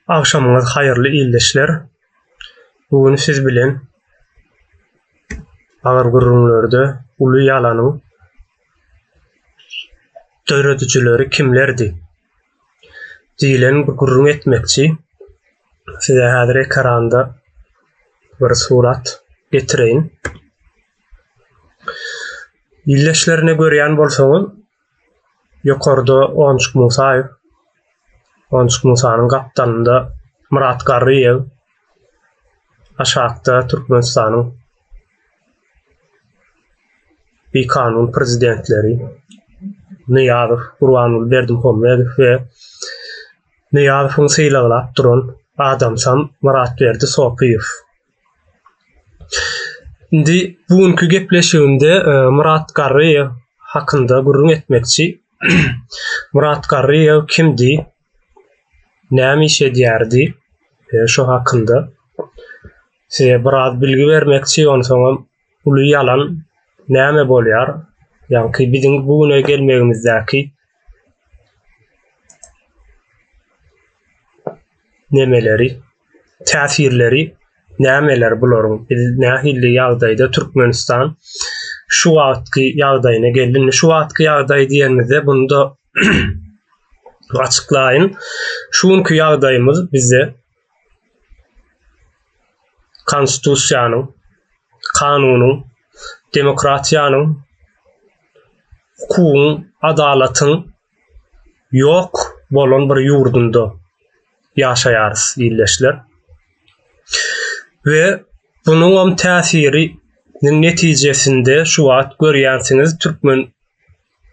Akşamyňyz haýyrly ýyldaşlar. Bugün siz bilen agar gurrunlarda uly ýalanyň töredüjileri kimlerdi? Diýilen bir gurrun etmekçi. Size häzir ekranda bir surat getireýin. Ýyldaşlaryny görýän bolsaňyz, ýokarda Onçuk Musaýew, Onçuk Musanyň gapdanynda Murat Garriýew, aşagda Türkmenistanyň bir kanun prezidentleri Niýazow, Gurbanuly Berdimuhammedow we Niýazowyň syýlaglap duran adamsam Muratberdi Sopyýew. Indi bugünkü gepleşigimde Murat Garriýew hakynda gurrun etmekçi. Murat Garriýew kimdi? Näme iş edýärdi? Şo hakynda size biraz bilgi bermekçi, onsoň uly ýalan näme bolýar? Ýa-ni biziň bugüne gelmegimizdäki nemeleri, täsirleri nämeler bularyň? Biz nähili ýagdaýda Türkmenistan şu wagtky ýagdaýyna geldi. Şu wagtky ýagdaý diýenimizde bunda açıklayın. Şunkü ýagdaýymyz bize konstitusiýanyň, kanunyň, demokratiýanyň, hukugyň, adalatyň ýok bolan bir ýurdunda ýaşaýarys ýyldaşlar. We bunyň täsiri netijesinde şu wagt görýänsiňiz türkmen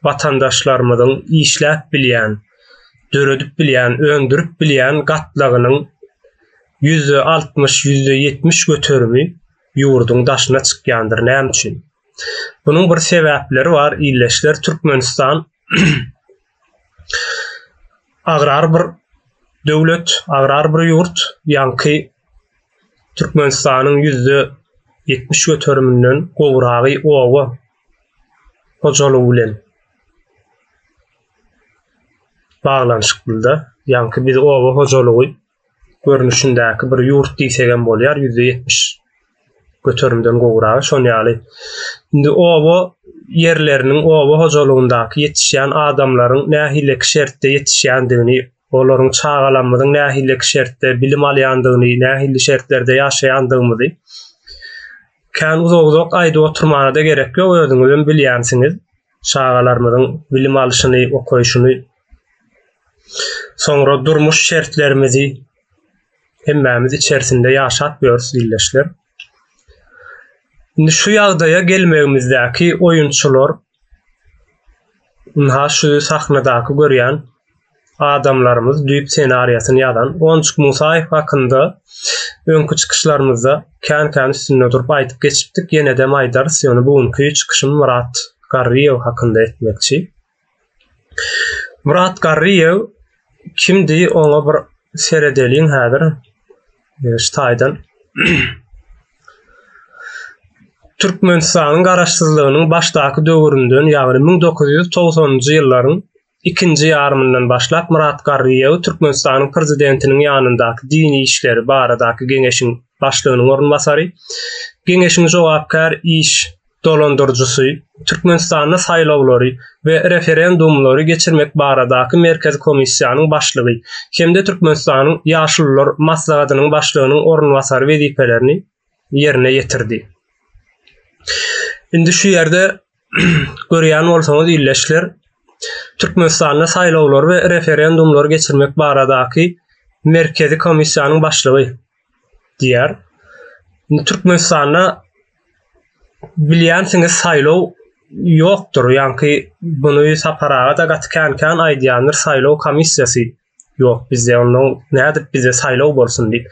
vatandaşlarymyzyň işläp bilýän, döredip bilýän, öňdürip bilýän gatlagynyň %60-%70 göterimi ýurdun daşyna çykýandyr. Näme üçin? Bunyň bir sebäpleri bar. Ýyldaşlar, Türkmenistan agrar bir döwlet, agrar bir ýurt, ýa-ni Türkmenistanyň %70 göteriminden gowragy owa hojalygy bilen baglanşykda. Ýa-ni biz owa hojalygy görnüşindäki bir ýurt diýsegem bolýar, %70 göterimden gowragy şonu ýaly. Indi owa ýerleriniň, owa hojalygyndaky ýetişýän adamlaryň nähileki şertde ýetişýändigini, olaryň çağalanmadyň nähileki şertde bilim alýandygyny, nähili şertlerde ýaşaýandygymyzy kän uzak aýda oturmana da gerek ýok, özüňiz bilýänsiňiz. Çağalarymyzyň bilim alyşyny, okuýşyny, soňra durmuş şertlerimizi hemmämiz içerisinde ýaşatýarys ýyldaşlar. Indi şu ýagdaýa gelmegimizdäki oýunçylar, şu sahnadaky görýän adamlarymız düýp senariýasyny ýazan Onçuk Musaýew hakynda öňkü çykyşlarymyzda kän üstünde durup aýdyp geçipdik. Ýene de maýdarys, ýöne bugünkü çykyşym Murat Garriýew hakynda etmekçi. Murat Garriýew kimdi? Oňa bir seredeliň häzir ştaýdan. Türkmenistanyň garaşsyzlygynyň başdaky döwründen, ýagny 1990-njy ýyllaryň ikinji ýarymyndan başlap Murat Garriýew Türkmenistanyň prezidentiniň ýanyndaky dini işleri baradaky geňeşiň başlygynyň orunbasary, geňeşiň jogapkar iş dolandyrjysy, Türkmenistanyň saýlawlary we referendumlary geçirmek baradaky merkezi komissiýanyň başlygy hemde Türkmenistanyň ýaşullar maslahatynyň başlygynyň orunbasary wezipelerini ýerine ýetirdi. Indi şu ýerde görýän bolsaňyz ýyldaşlar, Türkmenistanyň saýlawlary we referendumlary geçirmek baradaky merkezi komissiýanyň başlygy diýer. Türkmenistanyň bilýänsiňiz saýlaw ýokdur, ýa-ni buny saparaga da gatykän aýdýandyr, saýlaw komissiýasy ýok bizde, onuň nädip bize saýlaw bolsun diýip.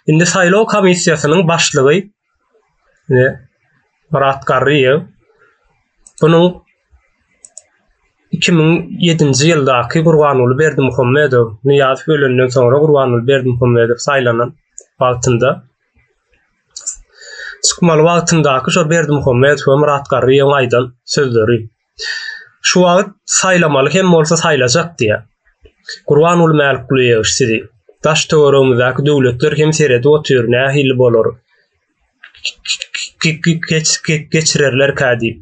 Indi saýlaw komissiýasynyň başlygy Murat Garriýew, bunyň 2007-nji ýyldaky Gurbanuly Berdimuhammedow, Niýazow ölenden soňra Gurbanuly Berdimuhammedow saýlanan wagtynda çykmaly wagtyndaky şo Berdimuhammedow we Murat Garriýew aýdan sözleri. Şu wagt saýlamaly hem bolsa saýlajak diýe. Gurbanuly Mälik Guliýew sizi daş töwerümizde döwletler hem serede otur nähil bolar. Geçirerler kadi.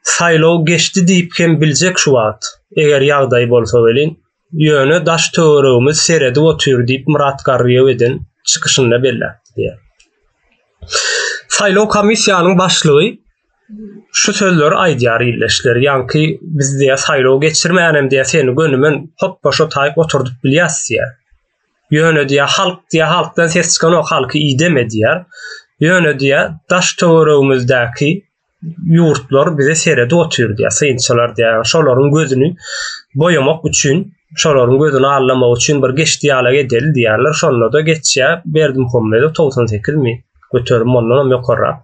Saylaw geçdi diýip hem biljek şu wagt. Eger ýagdaý bolsa welin, ýöne daş töwerimiz serede otur diýip muratgarryýa eden çykyşynda bella diýer. Saylaw komissiýanynyň başlygy şu sözler aýdýar illeşler. Ýanky bizde saylaw geçirmänem diýe seni gönümen hop başa taýyp oturdup bilýärsiň. Ýöne diýe halkdan ses çykan o halky iyi deme diýer. Ýöne diýe daş töwerimizdäki ýurtlar bize serede otur diýer. Synçylar diýer. Şolaryň gözüni boyamak üçin, şolaryň gözüni allamak üçin bir geçdi ýala gedel diýerler. Şonda da geçýär Berdimuhammedow 98 mi? Götürüm ondan ýokara.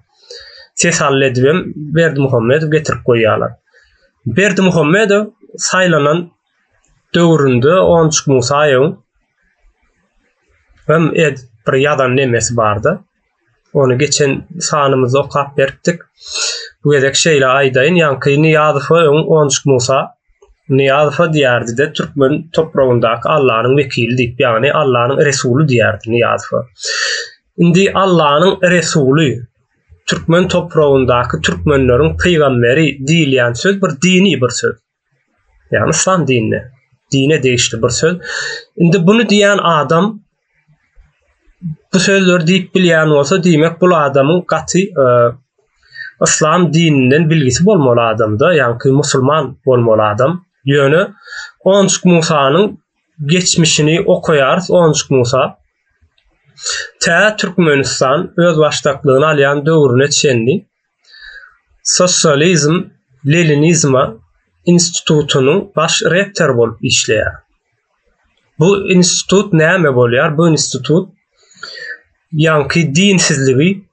Ses halledibem Berdimuhammedow getirip goýýarlar. Berdimuhammedow saylanan döwründe 13 Musa ýyl hem bir ýadan nemesi bardy. Onu geçen sanymyzda okap berdik. Bu gedek şeýle aýdaýyn ýanky Niýazow 13 Musa Niýazow diýerdi-de türkmen toprağyndaky Allahyň wekili diýip, ýagny Allahyň resulü diýerdi Niýazow. Indi Allahyň resulü türkmen toprağyndaky türkmenleriň peýgamberi diýilýän söz bir dini bir söz. Ýani İslam dinine. Dine değişti bir söz. Indi bunu diýen adam bu sözleri diýip bilýän bolsa diýmek bu adamyň gaty İslam dininden bilgisi bolmaly adamda, ýani musulman bolmaly adam. Ýöne 13 Musanyň geçmişini okuýar. 13 Musa Türkmenistan öz başlyklygyny alýan döwrüne çenli Sosializm Leninizma institutunyň baş rektor bolup işleýär. Bu institut näme bolýar? Bu institut ýanky dinsizligi,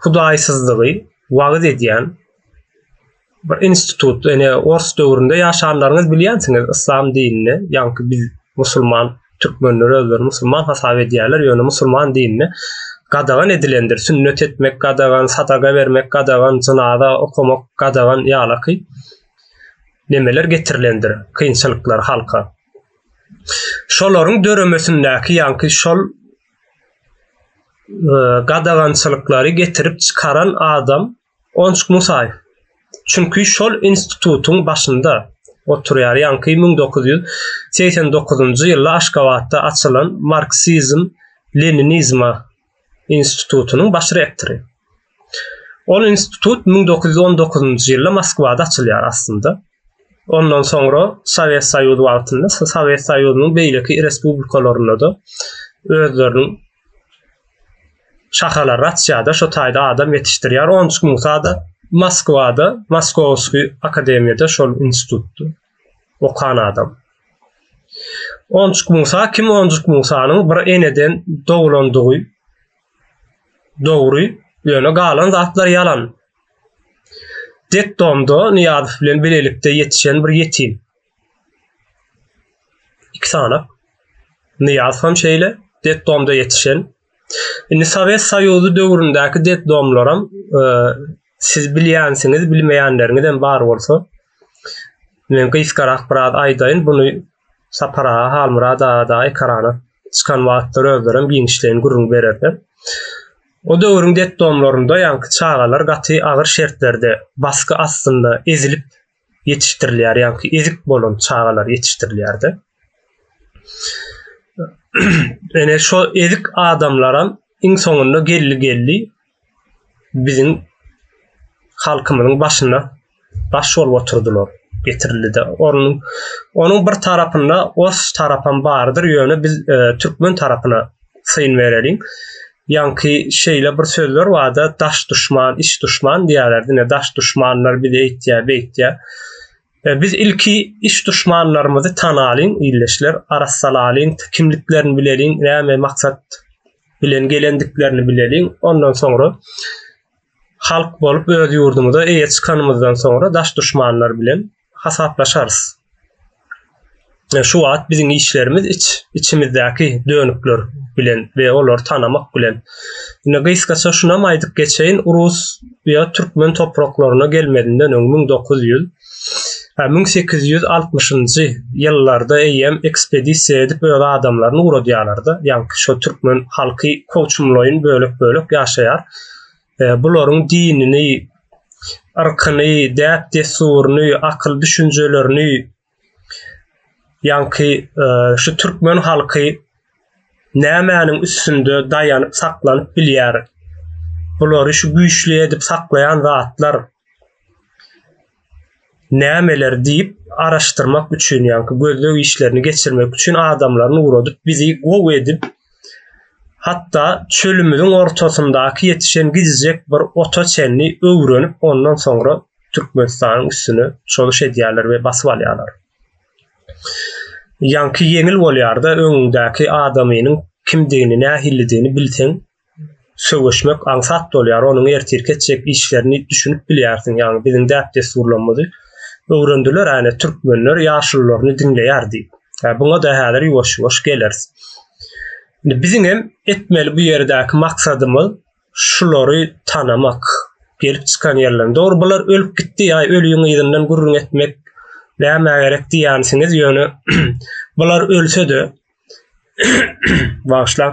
hudaýsyzlygy wagt edýän bir institut. Ene Ors döwründe ýaşanlaryňyz bilýänsiňiz İslam dinini, ýanky biz musulman türkmenler özleri musulman hasap edýärler, ýöne musulman dinini gadagan edilendir. Sünnet etmek gadagan, sadaka vermek gadagan, jynada okumak gadagan ýalaky nemeler getirilendir, kynçylyklar halka. Şolaryň döremesindäki ýanky şol gadagançylyklary getirip çykaran adam 13 Musa. Çünki şol institutuň başynda oturýar. Ýanky 1989-njy ýylda Aşgabatda açylan Marksizm Leninizma institutunyň baş rektory. Ol institut 1919-njy ýylda Moskwada açylýar aslında. Ondan sonra Sowet Soýuzy wagtynda Sowet Soýuzynyň beýleki respublikalarynda da özleriniň şahalary açýarda, şo taýda adam ýetişdirýär. 13 Musa da Moskwada, Moskovskiy akademiýada şol institutda okan adam. 13 Musa kim? 13 Musanyň bir eneden doglandygy dogry, ýöne galan zatlar ýalan. Detdomda Niýazow bilen bilelikde ýetişen bir ýetim. İki sana. Niýazow hem şeýle detdomda ýetişen. Indi Sowet Soýuzy döwründäki detdomlaram siz bilýänsiňiz, bilmeýänleriňizden bar bolsa, men gyskarak bir aýdaýyn bunu sapara, halmurada da ekrana çykan wagtlar özlerim giňişlerini gurrun bererler. O döwrün detdomlarynda ýanky çagalar gaty agyr şertlerde baskı astynda ezilip ýetişdirilýär, ýanky ezik bolan çagalar ýetişdirilýärdi. Ene şo ezik adamlaram iň soňunda gelli bizim halkymyzyň başyna baş bolup oturdular, getirildi. Onun bir tarapynda os tarapan bardyr, ýöne biz türkmen tarapyna syň berelim. Ýanky şeýle bir sözler barda, daş düşman, iş düşman diýerlerdi. Daş düşmanlar bir de beýtýär. Biz ilki iş düşmanlarymyzy tanalyn, illeşler, arassalalyn, kimliklerini bilelim, näme maksat bilen gelendiklerini bilelim. Ondan sonra halk bolup öz ýurdumyza eýe çykanymyzdan sonra daş düşmanlar bilen hasaplaşarys. Şu wagt biziň işlerimiz içimizdäki dönükler bilen we olary tanamak bilen. Ine gyskaça şuna maýdyk geçeýin, Urus ýa türkmen topraklaryna gelmedinden 1900 1860-njy ýyllarda eýem ekspedisiýa edip öýle adamlaryny uğradýarlardy. Ýani şo türkmen halky koçumlaryň bölek ýaşaýar. Bularyň dinini, ırkyny, däp desuruny, akyl düşünjelerini ýani şu türkmen halky nämäniň üstünde daýanyp saklanyp bilýär. Bulary şu güýçli edip saklayan zatlar nämeler diýip araşdyrmak üçin ýani gözlegi işlerini geçirmek üçin adamlaryny uğradyp bizi gow edip hatta çölümüň ortasyndaky ýetişen gizjek bir otoçenni öwrenip ondan sonra Türkmenistanyň üstüne çalyş edýärler we basyp alýarlar. Ýani ýeňil bolýarda öňündäki adamynyň kimdigini, nähilligini bilseň söwüşmek aňsat bolýar, onuň ertirk etjek işlerini düşünüp bilýärsiň. Ýani biziň däp desurlanmady öwrendiler, ýani türkmenler ýaşyllaryny dinleýärdi. Buňa da häzir ýoş gelers. Biziň hem etmeli bu ýerdäki maksadymyz şulary tanamak, gelip çykan ýerlerinde. Dogry bular ölüp gitdi, ýa ölüýüň ýerinden gurrun etmek näme gerek diýänsiňiz ýöne bular ölse-de başla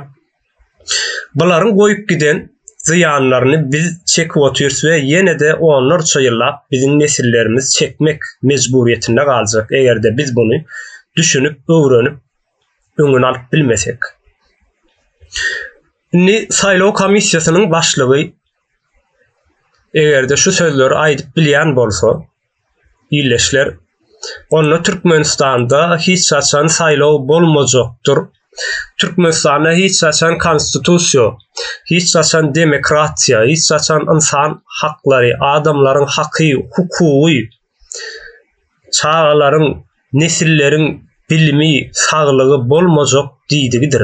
bularyň goýup giden ziyanlaryny biz çekip oturýarys we ýene-de onlarça ýyllap biziň nesillerimiz çekmek mejburiýetinde galjak egerde biz bunu düşünüp öwrenip öňüne alyp bilmesek. Saýlaw komissiýasynyň başlygy egerde şu sözleri aýdyp bilýän bolsa, ýyleşler onu Türkmenistanda hiç saçan saýlaw bolmajakdyr. Türkmenistanda hiç saçan konstitusiýa, hiç saçan demokratiýa, hiç saçan insan haklary, adamlaryň haky, hukuky, çağalaryň, nesilleriň bilimi, saglygy bolmajak diýdigidir.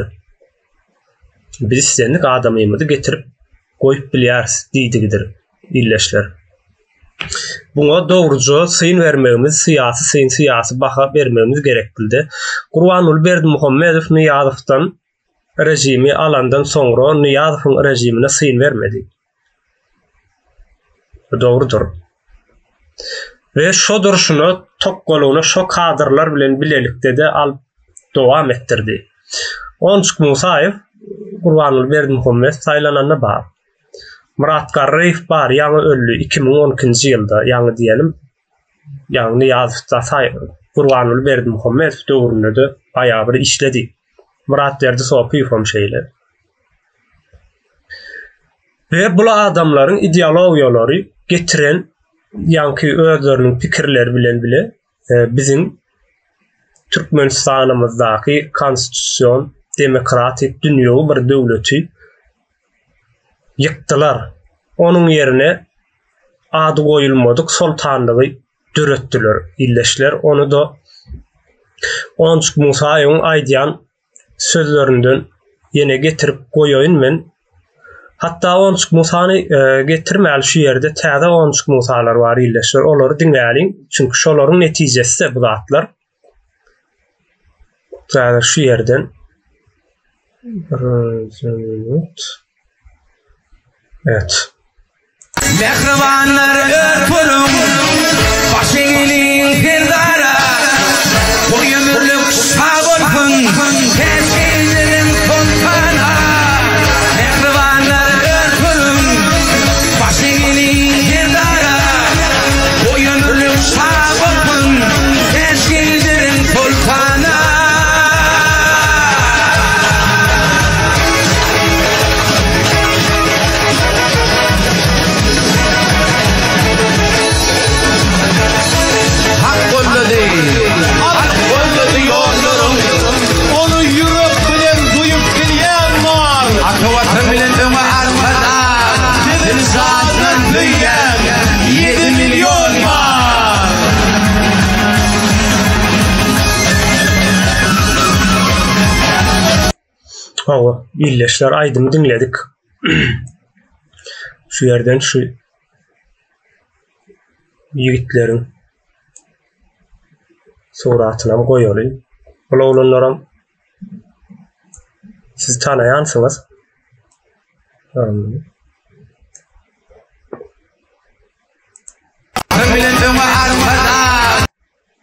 Biz senlik adamymyzy getirip goýup bilýäris diýdigidir illeşler. Buňa dogruca syn vermegimiz, syýasy baha bermegimiz gerekbildi. Gurbanuly Berdimuhammedow Niýazowdan rejimi alandan soňra Niýazowyň rejimine syn vermedi. Dogrudur. Ve şo duruşunu tokkoluny şo kadrlar bilen bilelikde de alyp dowam etdirdi. Onçuk Musaýew Gurbanuly Berdimuhammedow saýlanana bar. Murat Garraýew bar, ýaňy öldü 2012-nji ýylda, ýaňy diýelim. Ýaňy Niýazowda Gurbanuly Berdimuhammedow döwründe de baýa bir işledi. Murat derdi soýpypam şeýle. Ve bu adamlaryň ideologiýalary getiren ýani özleriniň pikirleri bilen bile biziň Türkmenistanymyzdaky konstitusiýon, demokratik, dünýäwi bir döwleti yıktılar. Onun yerine adı koyulmadık sultanlığı dörettiler illeşler. Onu da Onçuk Musaýewiň aýdýan sözlerinden yine getirip koyayın men. Hatta Onçuk Musany getirmäli şu yerde täze Onçuk Musalar var illeşler. Olary dinläliň. Çünki şolaryň netijesi bu zatlar. Täze şu yerden evet. Mehribanlar örpülüm, başıngiliň hirdara, bu ömürlük sağ olsun, keskinlerin kontana. Mehribanlar örpülüm, başıngiliň hirdara, bu ömürlük sağ olsun, keskinlerin kontana. Hawa illeşler aýdym dinledik. Şu yerden şu ýigitleriň suratyna goýaly. Bu oğlanlaram siz tanaýansynız.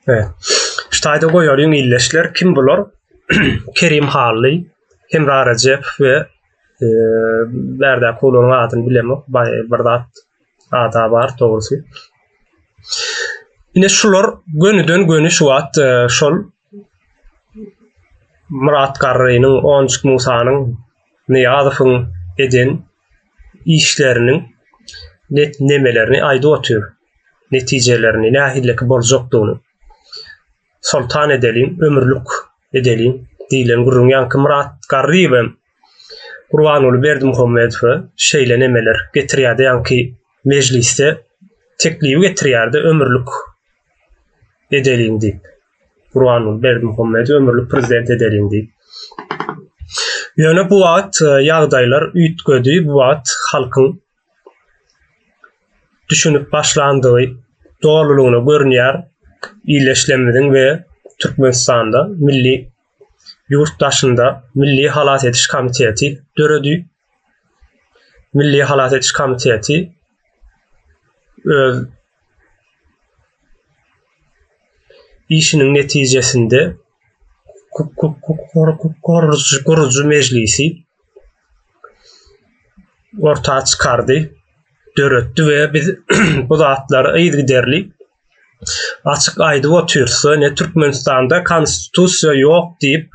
Evet. Ştaýda goýalyň illeşler kim bular? Kerim Hally, Hemra Recep we berde kolonyň adyny bilemok. Birdat ada bar dogrusu. Ine şular gönüden göni şu wagt şol Murat Garrynyň, Onjuk Musanyň Niýazowyň eden işleriniň nemelerini aýdy otur. Netijelerini nähilleki boljakdygyny sultan edelim, ömürlük edelim diýilen gurrun ýanky Murat Garry we Gurbanuly Berdimuhammedow şeýle nemeler getirýärdi, ýanky mejliste teklip getirýärdi, ömürlük edelim diýip. Gurbanuly Berdimuhammedow ömürlük prezident edelim diýip. Ýöne bu wagt ýagdaýlar üýtgedi, bu wagt halkyň düşünüp başlandygy doğrulugyny görnýär. İyileşlemediň we Türkmenistanda milli yurtdaşynda Milli Halat Etiş Komiteti döredi. Milli Halat Etiş Komiteti işiniň netijesinde Gurucu Meclisi ortağa çıkardy, döretdi we biz bu zatlary aýdyderli açyk aýdyp otursa, ne Türkmenistanda konstitusiýa ýok diýip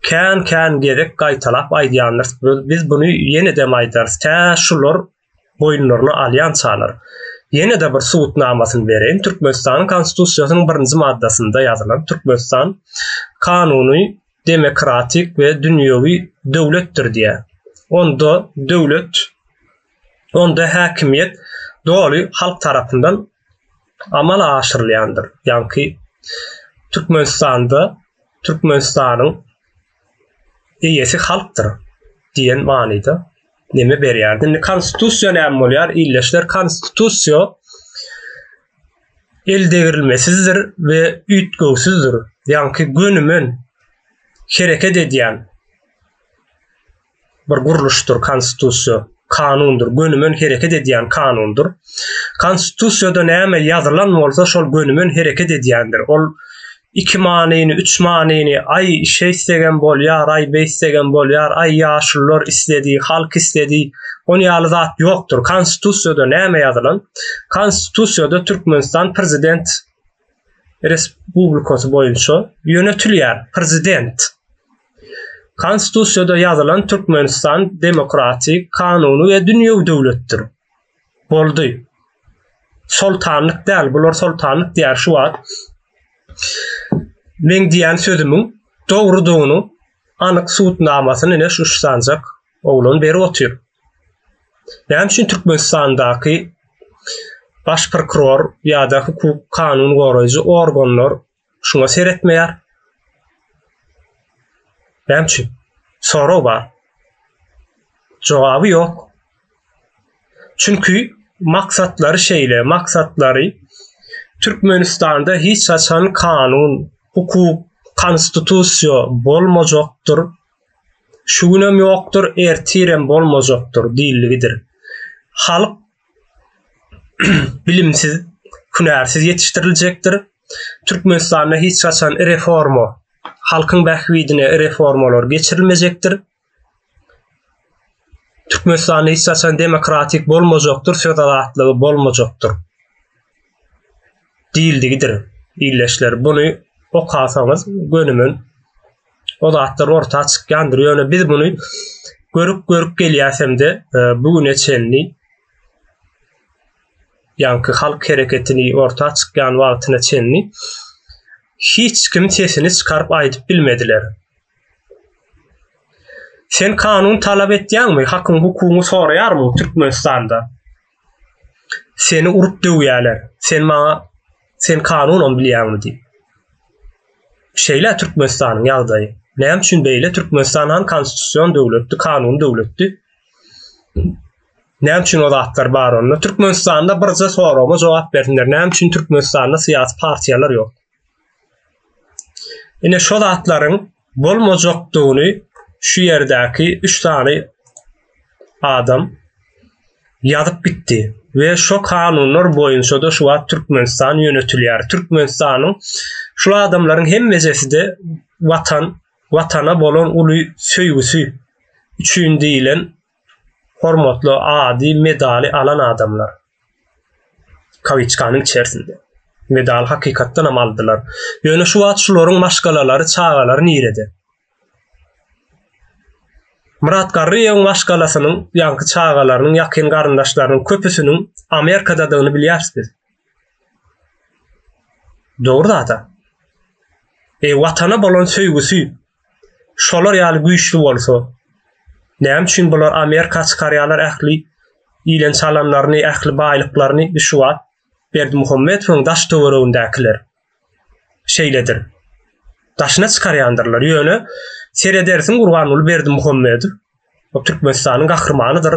kän gerek gaýtalap aýdýanlar. Biz bunu ýene-de aýdars. Ta şular boýunlaryna alýan çalar. Ýene-de bir suwutnamasyny bereň. Türkmenistanyň konstitusiýasynyň 1-nji maddasynda ýazylan Türkmenistan kanuny, demokratik we dünýäwi döwletdir diýär. Onda döwlet, onda häkimiýet doly halk tarapyndan amal aşyrylýandyr. Ýanky Türkmenistanyň eýesi halkdyr diýen manyda neme berýärdi. Konstitusiýa näme bolýar? Illeşler konstitusiýa eldegirilmesizdir we üýtgöwsüzdir. Ýanky gönümün hereket edýän bir guruluşdur konstitusiýa. Kanundur, gönümün hereket edýän kanundur. Konstitusiýada näme ýazylan bolsa şol gönümün hereket edýändir. Ol 2 manyny, 3 manyny ay işe istegen bolýar, ay beş istegen bolýar, ay ýaşlylar istedi, halk istedi. Ony ýaly zat ýokdur. Konstitusiýada näme ýazylan? Konstitusiýada Türkmenistan prezident respublikasy boýunça ýönetilýär. Prezident. Konstitusiýada ýazylan Türkmenistan demokratik, kanuny we dünýäwi döwletdir. Boldy. Sultanlyk däl, bular sultanlyk diýär şu wagt. Men diýen sözümiň dogrudygyny anyk suwutnamasyny ene şu sanjak oglan berip otur. Näme üçin Türkmenistandaky baş prokuror ýa-da hukuk kanun goraýjy organlar şuňa seretmeýär? Näme üçin? Sorag bar. Jogaby ýok. Çünki maksatlary şeýle, maksatlary Türkmenistanda hiç saçan kanun, hukuk, konstitusiýa bolmajakdyr. Şu günem ýokdur, ertirem bolmajakdyr diýildigidir. Halk bilimsiz, hünärsiz yetişdiriljekdir. Türkmenistanda hiç saçan reforma, halkyň bähwidine reformalar geçirilmejekdir. Türkmenistanda hiç saçan demokratik bolmajakdyr, feodalatlygy bolmajakdyr diýildigidir. Illeşler bunu okasaňyz gönümün o zatlar ortağa çykýandyr. Ýöne biz bunu görüp gelýärsemde bugün eçenli ýanky halk hereketini ortağa çykýan wagtyna çenli hiç kim sesini çykaryp aýdyp bilmediler. Sen kanun talap etýänmi? Hakyň hukugyny soraýarmy Türkmenistanda? Seni urup döwýärler. Sen kanun bilýärmi diýip. Şeýle Türkmenistanyň ýagdaýy. Näme üçin beýle? Türkmenistanyň konstitusiýon döwletdi, kanun döwletdi. Näme üçin o zatlar bar onda? Türkmenistanda birje sorama jogap berdiler. Näme üçin Türkmenistanda syýasy partiýalar ýok? Ine şo zatlaryň bolmajakdygyny şu ýerdäki 3 tane adam ýazyp bitdi. ve şo kanunlar boýunça da şu wagt Türkmenistan ýönetilýär. Türkmenistanyň şu adamlaryň hemmesi de watana bolan uly söýgüsü üçin diýilen hormatly ady medali alan adamlar. Kaviçkanyň içerisinde. Medal hakykatdan ham aldylar. Ýöne şu wagt şularyň maşgalalary, çağalary nirede? Murat Garriýewiň maşgalasynyň ýanky çağalarynyň ýakyn garyndaşlarynyň köpüsiniň Amerikadadygyny bilýärsiz. Dogry da. Watana bolan söýgüsü şolar ýaly güýçli bolsa, näme üçin bular Amerika çykarýarlar ähli ilen salamlaryny, ähli baýlyklaryny şu wagt Berdimuhammedowyň daş töweregindäkiler şeýledir. Daşyna çykarýandyrlar. Ýöne seredersin Gurbanuly Berdimuhammedow o Türkmenistanyň gahrymanydyr.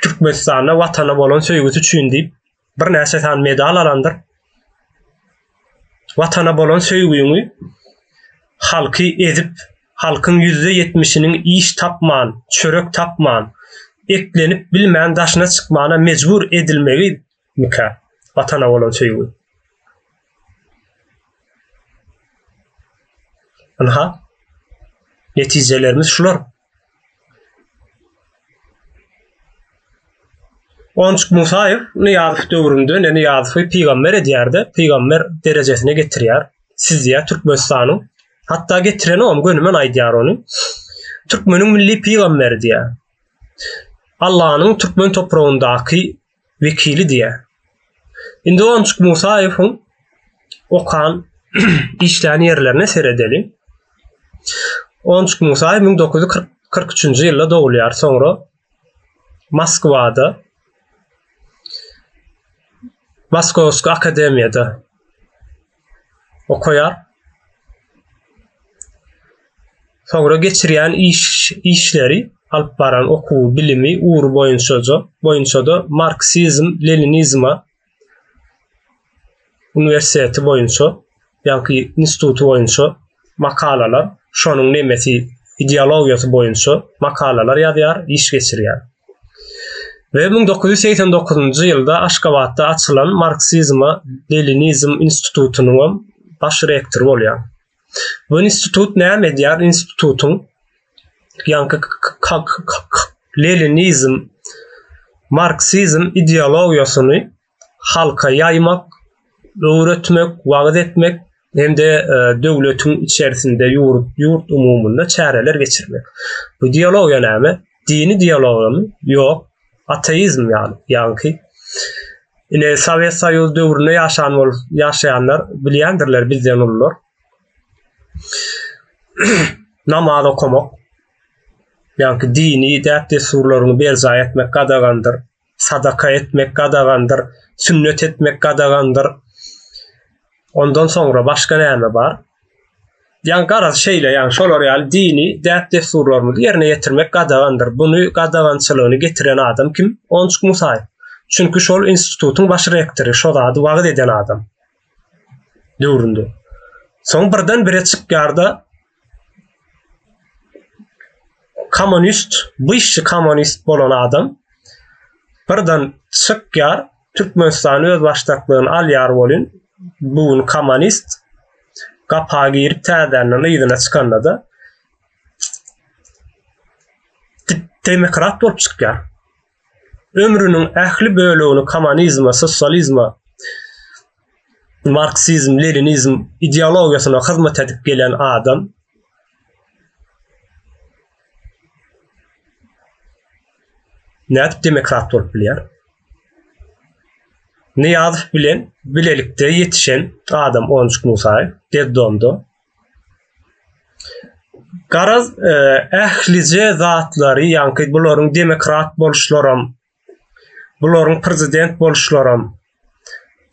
Türkmenistana watana bolan söýgüsü üçin diýip bir näçe tan medal alandyr. Watana bolan söýgüňi halky edip, halkyň %70'iniň iş tapman, çörek tapman, eklenip bilmän daşyna çykmana mejbur edilmegi mika watana bolan söýgü. Anha netijelerimiz şular. Onçuk Musayev Niyaziv döwründe Niyaziv peýgamber edýärdi. Peýgamber derejesine getirýär. Sizdiýä Türkmenistanyň hatta getireni om gönümen aýdýar ony. Türkmeniň milli peýgamberi diýär. Allah'ın Türkmen toprağındaky vekili diye. Indi Onçuk Musayewiň okan işlerini yerlerine seredelim. Onçuk Musayew 1943-nji ýylda dogulýar. Soňra Moskwada Moskowski akademiyada okuýar. Soňra geçirýän işleri alyp baran okuw bilimi uğur boýunça da Marksizm, Leninizma Üniversiteti boýunça, ýa-ni institutu boýunça makalalar, şonuň nemesi ideologiýasy boýunça makalalar ýazýar, iş geçirýär. Ve 1989-njy ýylda Aşgabatda açylan Marksizma, Leninizm institutunyň baş rektory bolýar. Bu institut näme edýär? Institutun ýanky Leninizm, Marksizm ideologiýasyny halka ýaymak, öwretmek, wagt etmek hemde döwletiň içerisinde ýurt umumunda çäreler geçirmek. Bu ideologiýa näme? Dini ideologiýamy? Ýok. Ateizm ýani. Ine Sowet Soýuzy döwründe ýaşaýanlar bilýändirler bizden ullar. Namaz okumak, ýani dini däpdesurlaryny berza etmek gadagandyr, sadaka etmek gadagandyr, sünnet etmek gadagandyr. Ondan soňra başga näme bar? Ýani garaz şeýle, ýani şolar ýaly dini däpdesurlaryny ýerine ýetirmek gadagandyr. Buny gadagançylygyny getiren adam kim? Onçuk Musayew. Çünki şol institutuň baş rektory, şol ady wagt eden adam. Döwründe. Soň birden bire çykýarda kommunist, bu işçi kommunist bolan adam birden çykýar, Türkmenistany öz başdaklygyny alýar bolýan. Bu kommunist gapa girip täzenden ýygyna çykanda da demokrat bolup çykýar. Ömrüniň ähli bölegini kommunizma, sosializma, Marksizm, Leninizm ideologiýasyna hyzmat edip gelen adam nädip demokrat bolup bilýär? Niyaziv bilen bilelikde yetişen adam Onçuk Musayew deddondo. Garaz ählice zatlary, ýani bularyň demokrat boluşlaram, bularyň prezident boluşlaram,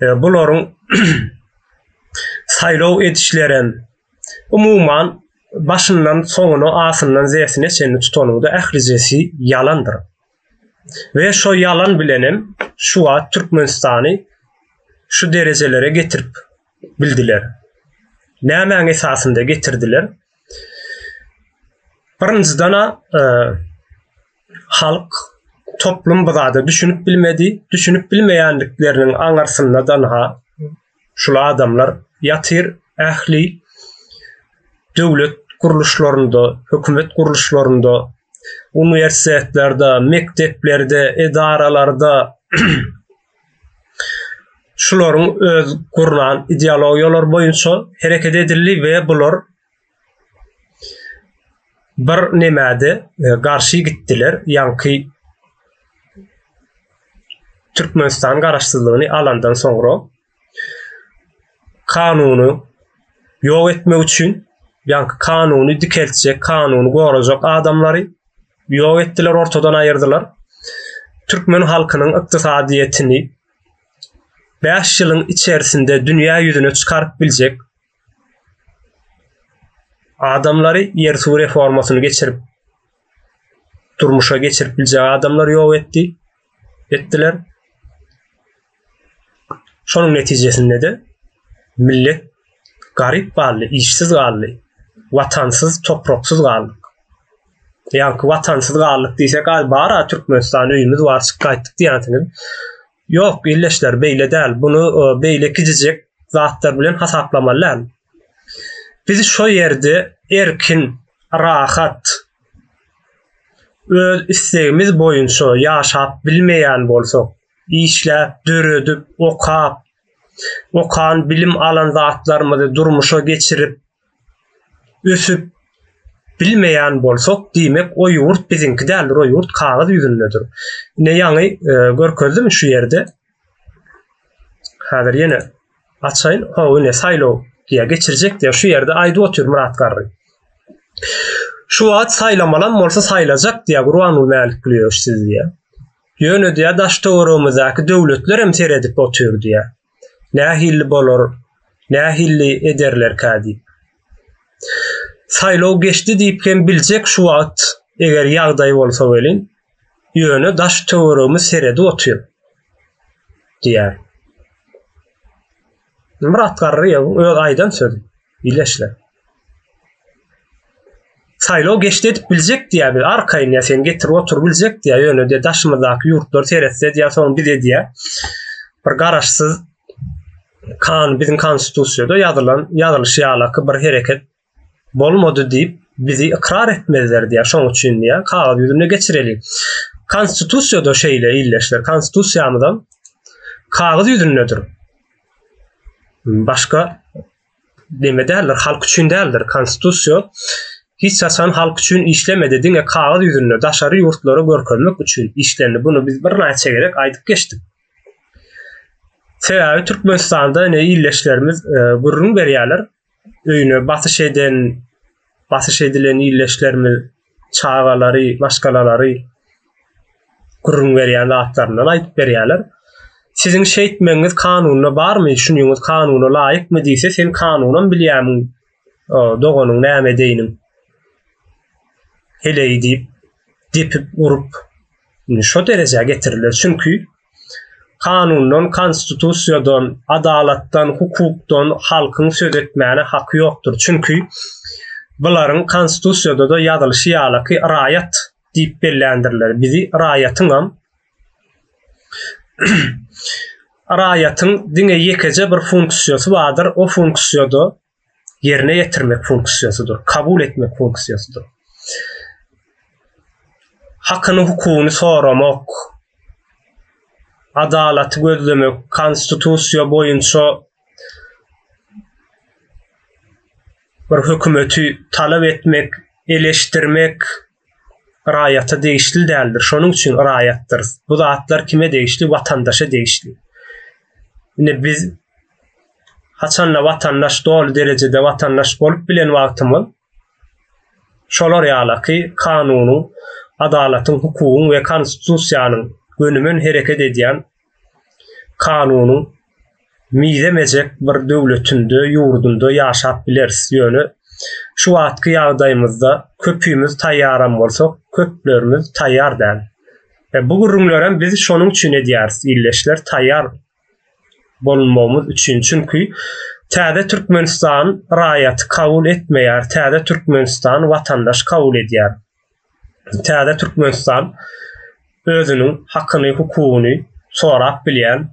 bularyň saýlaw edişlerim, umuman başyndan soňuna, asyndan zäsine çenli tutanyňda ählicesi yalandyr. Ve şo yalan bilenim şu wagt Türkmenistany şu derejelere getirip bildiler. Näme esasında getirdiler? Birinçidana halk toplum bu zada düşünüp bilmedi, düşünüp bilmeýänlikleriniň aňarsyndan ha şula adamlar ýatyr ähli döwlet guruluşlarynda, hökümet guruluşlarynda, universitetlerde, mekteplerde, edaralarda şularyň öz gurulan ideologiýalar boýunça hereket edildi we bular bir nemäde garşy gitdiler. Ýanky Türkmenistan garaşsyzlygyny alandan soňra kanuny ýok etmek üçin, ýanky kanuny dikeltjek, kanuny gorajak adamlary ýok etdiler, ortadan aýyrdylar. Türkmen halkynyň ykdysadyetini 5 ýylyň içerisinde dünýä ýüzüne çykaryp biljek adamlary ýer-su reformasyny geçirip durmuşa geçirip biljek adamlar ýok etdiler. Şonuň netijesinde de millet garip galdy, işsiz galdy, watansyz, topraksız galdy. Ýanky watansyz galdyk diýsek, bara Türkmenistan öýümüz bar çykaýtdyk diýýäňiz. Ýok, illeşler beýle däl. Bunu beýle gidijek zatlar bilen hasaplamalar. Biz şo ýerde erkin, rahat, öz istegimiz boýunça ýaşap bilmeýän bolsak, işläp, döredip, okan bilim alan zatlarymyzy durmuşa geçirip, ösüp bilmeýän bolsak, diýmek o ýurt bizinki däldir, o ýurt kagaz ýüzündedir. Ne ýaňy görkezdim şu ýerde. Häzir ýene açaýyn, ne saýlaw diýe geçirjek diýe şu ýerde aýdy otur Murat Garry. Şu wagt saýlamalan bolsa saýlajak diýe Gurbanuly Mälik bilýär siz diýe. Ýöne diýe daşdogrumyzdaky döwletler hem seredip otur diýe. Nähilli bolar, nähilli ederler kadi. Saýlaw geçdi diýip hem biljek şu wagt eger ýagdaý bolsa welin ýöne daşdogurumy seredip otur diýär. Murat Garry öz aýdan söz bileşler. Saýlaw geçdi diýip biljek diýär, arkaýyn sen getirip otur biljek diýär, ýöne de daşymyzdaky ýurtlar seretse diýär, soň bir diýär. Bir garaşsyz bizim konstitusiýada ýazylyş ýalaky bir hereket bolmady diýip bizi ikrar etmezler diýär. Şoň üçin diýär, kagaz ýüzüne geçirelim. Konstitusiýada şeýle illeşler, konstitusiýamyzdan kagaz ýüzündedir. Başka deme däldir, halk üçin däldir. Konstitusiýa hiç haçan halk üçin işlemedi diňe kagaz ýüzünde daşary ýurtlary görkezmek üçin işlendi. Bunu biz bir näçe gerek aýdyp geçdik. Sebäbi Türkmenistanda ne illeşlerimiz gurrun berýärler. Öýüne basy edilen illeşlerimiz çağalary, başgalary gurrun berýän zatlaryndan aýdyp berýärler. Sizin şeýtmeňiz kanunyna barmy? Şunuňyz kanunyna laýykmy diýse, sen kanunan bilýärmiň. Doganyň näme diýinin. Hele diýip, dipip urup şo derejäge getiriler. Çünki kanundan, konstitusiýadan, adalatdan, hukukdan halkyň söz etmäne haky ýokdur. Çünki bularyň konstitusiýada da ýazylyşy ýalaky raýat diýip belländiriler. Bizi raýatyň raýatyň diňe ýekeje bir funksiýasy bardyr. O funksiýada ýerine ýetirmek funksiýasydyr, kabul etmek funksiýasydyr. Hakyny, hukugyny soramak, adalaty gözlemek, konstitusiýa boýunça bir hökümeti talap etmek, eleştirmek raýata degişli däldir. Şonuň üçin raýatdyr. Bu zatlar kime degişli? Watandaşa degişli. Ine biz haçanla watandaş dol derejede watandaş bolup bilen wagtymyz şolar ýalaky kanuny, adalatyň, hukugyň we konstitusiýanyň gönümün hereket edýän kanuny miýdemejek bir döwletinde, ýurdunda ýaşap bilersiz. Ýöne şu wagtky ýagdaýymyzda köpüýümüz taýyaram bolsak, köplerimiz taýyar däl. Bu gurrunlarym biz şonuň üçin edýäris, illeşler taýyar bolmamız üçin. Çünki täze Türkmenistan raýaty kabul etmeýär, täze Türkmenistan watandaş kabul edýär. Täze Türkmenistan özünün hakkını, hukukyny sorap bilýän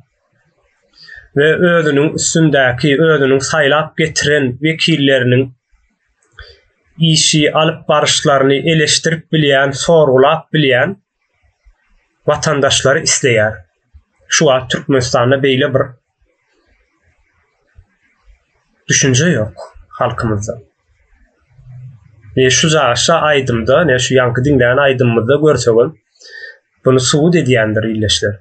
we özünün üstündäki, özünün saýlap getiren wekilleriniň işi alyp barışlaryny eleştirip bilýän, sorgulap bilýän vatandaşlary isleýär. Şu wagt Türkmenistanda beýle bir düşünje ýok halkymyzda. Şu jaşa aýdymda, ne şu ýanky dinläň aýdymyzda görsegem, bunu subut edýändir illeşler.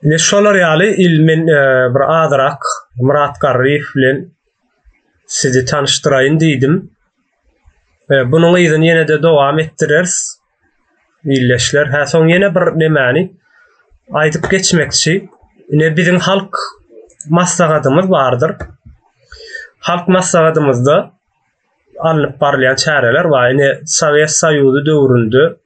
Ne şolar ýaly ilmin bir adyrak Murat Garriýew bilen sizi tanıştıraýyn diýdim. Bunuň ýygyny ýene de dowam etdireriz. Illeşler, ha soň ýene bir nemäni aýdyp geçmekçi. Ne biziň halk maslahatymyz bardyr. Halk maslahatymyzda alınıp barlayan çareler var. Ine Sovet Soýuzy döwründe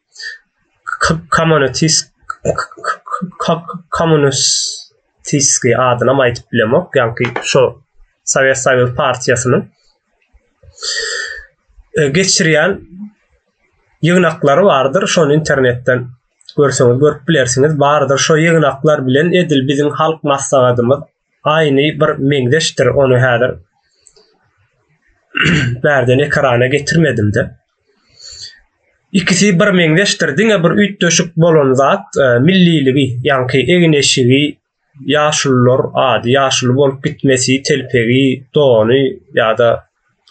kommunistiski adyna aýdyp bilemok. Ýani şo Sovet Soýuz partiýasynyň geçirýän ýygnaklary bardyr. Şonu internetden görseňiz görüp bilersiňiz. Bardyr şo ýygnaklar bilen edil biziň halk maslahatymyz aýny bir meňdeşdir. Onu häzir berden ekrana getirmedim de. İkisi bir meňdeşdir. Diňe bir üýt döşük bolan zat milliligi, ýani egneşigi, ýaşullar ady ýaşuly bolup gitmesi, telpegi, dony ýa-da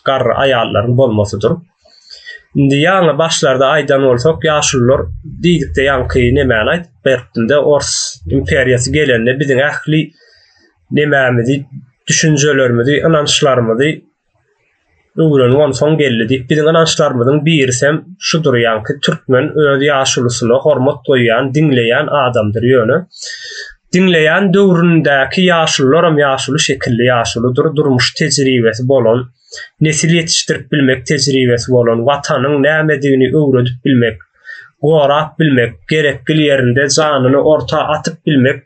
garry aýallaryň bolmasydyr. Indi ýaňy başlarda aýdan bolsak ýaşullar diýdikde ýani nemäni aýdyp beripdim de Ors imperiýasy gelende biziň ähli nemämizi, düşünjelerimizi, inançlarymyzy öwrenip on soň geldi. Biziň inançlarymyzyň birisem şudur ýani türkmen öz ýaşulysyna hormat goýan, dinleýän adamdyr ýöne. Dinleýän döwründäki ýaşullar hem ýaşuly şekilli ýaşulydyr. Durmuş tejribesi bolan, nesil ýetişdirip bilmek tejribesi bolan, watanyň nämedigini öwredip bilmek, gorap bilmek, gerekli ýerinde janyny orta atyp bilmek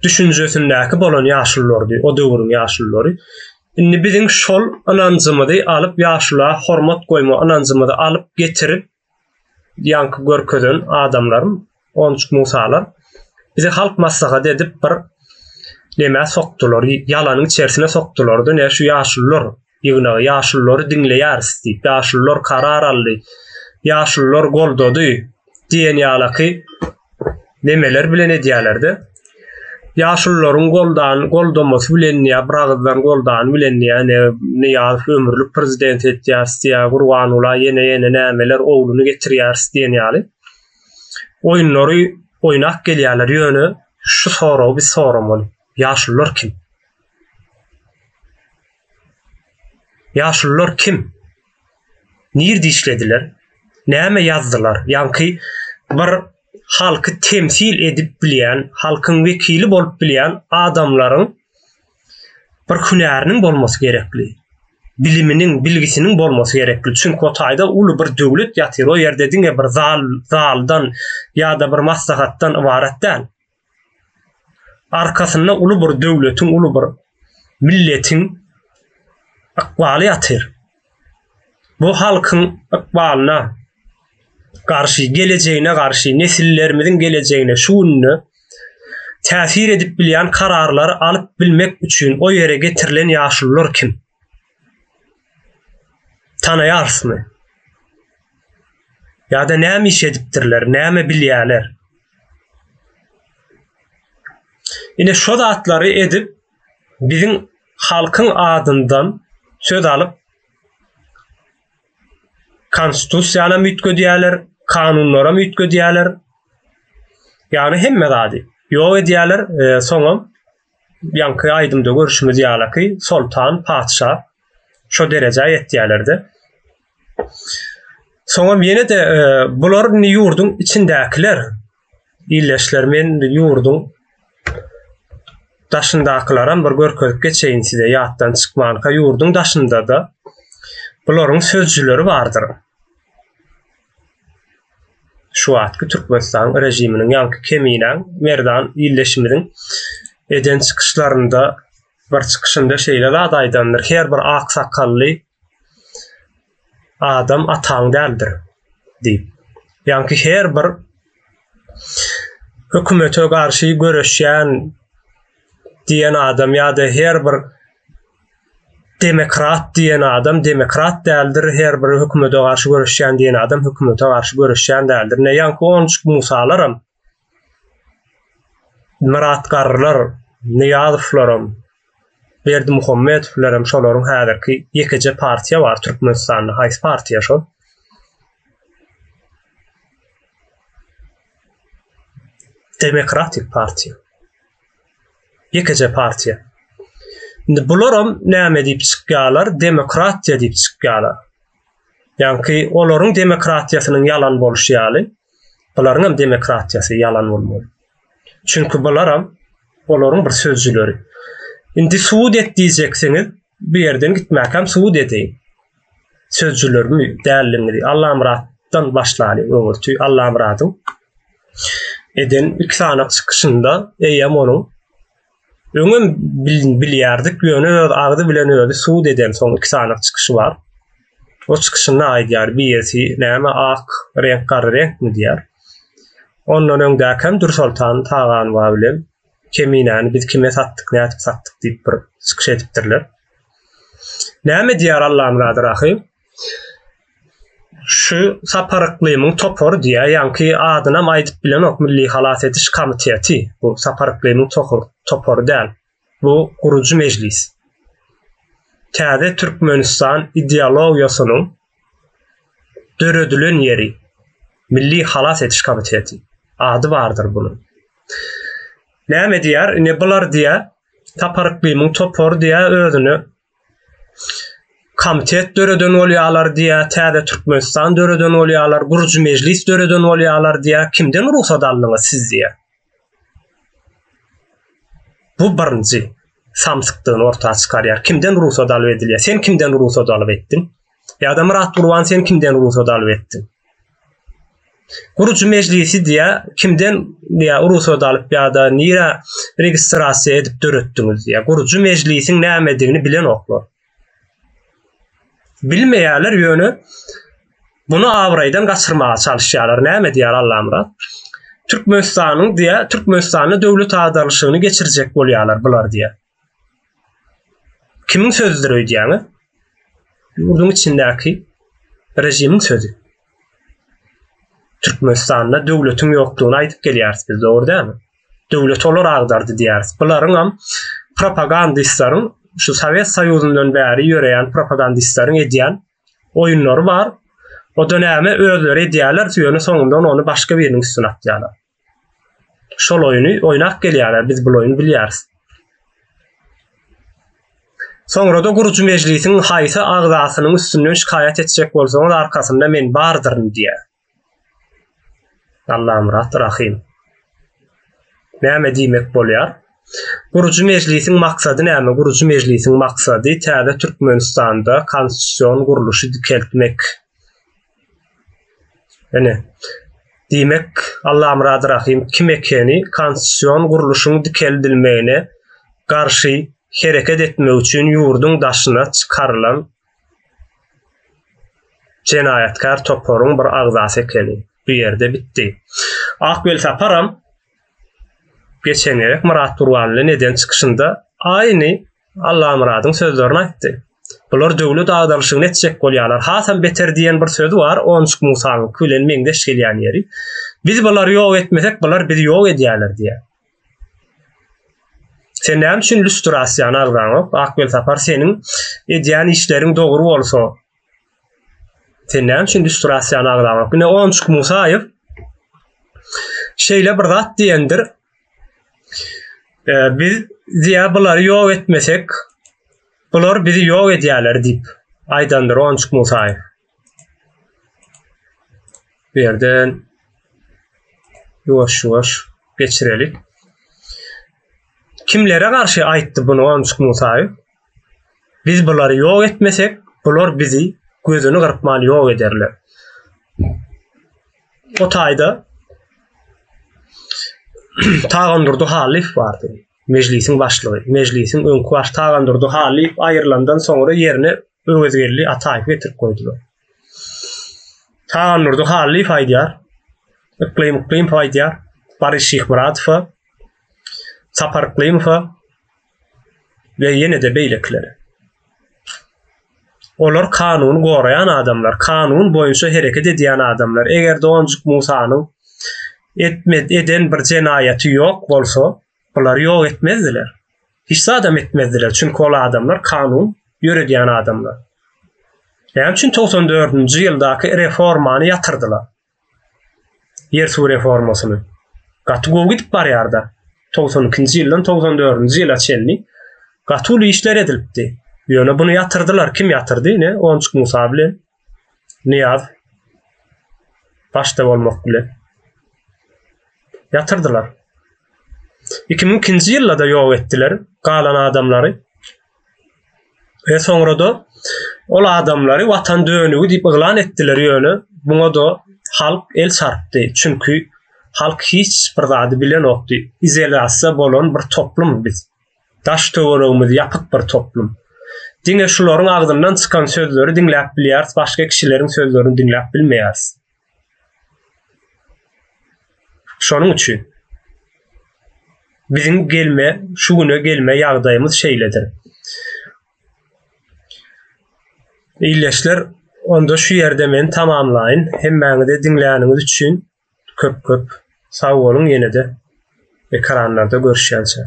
düşünjesindäki bolan ýaşullardy, o döwrüň ýaşullary. Indi biziň şol anancymyzy alyp ýaşula hormat goýma anancymyzy alyp getirip ýanky görkeden adamlarym onçuk musalar bize halk maslahat edip bir neme soktular, ýalanyň içerisine soktular da ne şu ýaşullar, ýygnagy ýaşullary dinleýäris diýip, ýaşullar karar aldy, ýaşullar goldady diýen ýalaky nemeler bilen edýärlerdi. Ýaşullaryň goldamasy bilen ýa bragdan goldan bilen ne ýa ömürlük prezident etýärsi ýa Gurbanula ýene nämeler owluny getirýärsi diýen ýaly. Oýunlary oýnak gelýärler ýöne şu soraw bir soramaly. Ýaşullar kim? Ýaşullar kim? Nirde işlediler? Näme ýazdylar? Ýani bir halky temsil edip bilýän, halkyň wekili bolup bilýän adamlaryň bir hünäriniň bolmasy gerekli. Biliminiň, bilgisiniň bolmasy gerekli. Çünki o taýda uly bir döwlet ýatyr. O ýerde diňe bir zaldan ýa-da bir maslahatdan ibaret däl. Arkasynda uly bir döwletiň, uly bir milletiň akbaly ýatyr. Bu halkyň akbalyna garşy, geleceğine garşy, nesillerimiziň geleceğine şuny täsir edip bilýän kararlary alyp bilmek üçin o ýere getirilen ýaşullar kim? Tanaýarsmy? Ýa-da näme iş edipdirler, näme bilýärler? Ine şo zatlary edip biziň halkyň adyndan söz alyp konstitusiýana mütgö diýerler, kanunlara mütgö diýerler. Ýani hemme zady. Ýok edýärler, soňam ýanky aýdymda görüşimiz ýaly sultan, padşah şo derejä ýetýärlerdi. Soňam ýene de bular ýurduň içindäkiler, illeşler men ýurduň daşyndakylaram bir görkezip geçeýin size ýatdan çykmanka ýurduň daşynda da bularyň sözcüleri bardyr. Şu wagtky Türkmenistan rejiminiň ýanky keminiň merdan illeşimiň eden çykyşlarynda bir çykyşynda şeýle zat aýdandyr. Her bir ak sakally adam ataň däldir. deyip. Yani her bir hökümete karşı görüşen diyen adam ya da her bir demokrat diyen adam demokrat değildir, her bir hükümete karşı görüşen diyen adam hükümete karşı görüşen değildir. Ne yani onçuk Musalarım, Murat Garlar, Niyazovlarım, Berdi Muhammedovlarım, şolaryň häzirki ýekije partiýa bar Türkmenistanda, haýsy partiýa şol? Demokratik partiýa. Ýekije partiýa. Indi bularam näme diýip çykýarlar? Demokratiýa diýip çykýarlar. Ýani olaryň demokratiýasynyň ýalan boluşy ýaly, bularyň hem demokratiýasy ýalan bolmaly. Çünki bularam olaryň bir sözcüleri. Indi suud et diýjekseňiz, bir ýerden gitmek hem suud edeýin. Sözcülerimi dälliňi Allah Muratdan başlaly, öňürtü Allah Muratyň eden ilk sanak çykyşynda eýem onuň öňüm bilýärdik, ýöne agdy bilen öýdi suud eden soň ilk sanak çykyşy bar. O çykyşyna aýdýar birisi näme ak renk garry renk mi diýär. Ondan öňdäki Dursultan Tagan wa bilen keminäni biz kime satdyk, näme satdyk diýip bir çykyş edipdirler. Näme diýär Allah Murad rahim? Şu Saparyklyymyň topory diýär, ýani adynam aýdyp bilen ok Milli Halas Ediş Komiteti. Bu Saparyklyymyň topory däl. Bu gurucu mejlis. Täze Türkmenistan ideologiýasynyň döredilen ýeri Milli Halas Ediş Komiteti. Ady bardyr bunyň. Näme diýär? Ne bular diýär? Saparyklyymyň topory diýär özüni komitet döreden bolýarlar diýär, täze Türkmenistan döreden bolýarlar, gurucu mejlis döreden bolýarlar diýär. Kimden ruhsat aldyňyz siz diýär? Bu birinji samsykdygyny ortaga çykarýar. Kimden ruhsat alyp edilýär? Sen kimden ruhsat alyp etdiň? Ýa-da Murat Gurban sen kimden ruhsat alyp etdiň? Gurucu mejlisi diýär, kimden diýär ruhsat alyp ýa-da nire registrasiýa edip döretdiňiz diýär. Gurucu mejlisiň nämedigini bilen oklar. Bilmeýärler ýöne bunu awraýdan gaçyrmaga çalışýarlar. Näme diýär Allah Murat? Türkmenistanyň diýär, Türkmenistanyň döwlet agdaryşyny geçirjek bolýarlar bular diýär. Kimiň sözleri diýäňi? Ýurdun içindäki rejimiň sözü. Türkmenistanda döwletiň ýokdugyny aýdyp gelýäris biz, dogry dälmi? Döwlet olar agdardy diýäris. Bularyň hem propagandistlaryň şu Sovet Soýuzundan bäri ýöreýän propagandistlaryň edýän oýunlary bar. O dönäme özleri edýärler, ýöne soňundan onu başga biriniň üstüne atýarlar. Şol oýuny oýnak gelýärler, biz bu oýuny bilýäris. Soňra da gurucu mejlisiň haýsy agdasynyň üstünden şikayet etjek bolsaňyz arkasynda men bardyryn diýär. Allah Murat rahim. Näme diýmek bolýar? Gurucu mejlisiň maksady näme? Gurucu mejlisiň maksady täze Türkmenistanda konstitusiýon guruluşy dikeltmek. Yani diýmek Allah Murad rahim kim ekeni konstitusiýon guruluşynyň dikeldilmegine garşy hereket etmek üçin ýurdun daşyna çykarylan jenaýatkar toporyň bir agzasy ekeni. Bu ýerde bitdi. Akbel Saparam geçenlerde Murat Gurbanly neden çykyşynda aýny Allah Muradyň sözlerini aýtdy. Bular döwlet agdaryşyny etjek bolýarlar. Hasam beter diýen bir sözi bar. Onçuk Musaň külen meňde şgelýän ýeri. Biz bulary ýok etmesek, bular bizi ýok edýärler diýär. Sen näme üçin illüstrasiýany agdaňyp, Akbel Sapar seniň edýän işleriň dogry bolsa, sen näme üçin illüstrasiýany agdaňyp? Ne Onçuk Musaýew şeýle bir zat diýendir. Biz diýär bulary ýok etmesek, bular bizi ýok edýärler diýip aýdandyr Onçuk Musaýew. Berden ýoş geçirelik. Kimlere garşy aýtdy bunu Onçuk Musaýew? Biz bulary ýok etmesek, bular bizi gözüni gyrpmaly ýok ederler. O taýda Tagan Durduhalif bardy. Mejlisiň başlygy, mejlisiň öňkü baş Tagan Durduhalif aýrylandan soňra ýerine özgerli Ataýew getirip goýdular. Tanrı'da hali faydiyar. Iklim faydiyar. Barış Şihmuradova. Sapar Iklimova. Ve yine de beylekleri. Olar kanun gorayan adamlar. Kanun boyunca hareket ediyen adamlar. Eger Doğancuk Musa'nın eden bir cenayeti yok bolsa, bular yok etmezdiler. Hiç adam etmezdiler. Çünkü o adamlar kanun yürüyen adamlar. Yani çünkü 94. yıldaki reformanı yatırdılar. Yer su reformasını. Gatı gidip var yarda. 92. yıldan 94. yıla çelli. Gatulu işler edilipti. Yani bunu yatırdılar. Kim yatırdı? Ne? Doğancuk Musa bilen. Niyaz. Başta olmak bile. Yatırdılar. 2002. yılda da yok ettiler. Kalan adamları. Ve sonra da o adamları vatan dönüğü deyip ilan ettiler yönü. Buna da halk el sarptı. Çünkü halk hiç bir adı bilen yoktu. İzelası bolan bir toplum biz. Daş tövrüğümüz yapık bir toplum. Dine şuların ağzından çıkan sözleri dinleyip biliyoruz. Başka kişilerin sözlerini dinleyip bilmeyiz. Şonun için bizim şu güne gelme yağdayımız şeyledir. İyileşler onda şu yerde men tamamlayın. Hem beni de dinleyeniniz için köp sağ olun, yine de ekranlarda görüşeceğiz.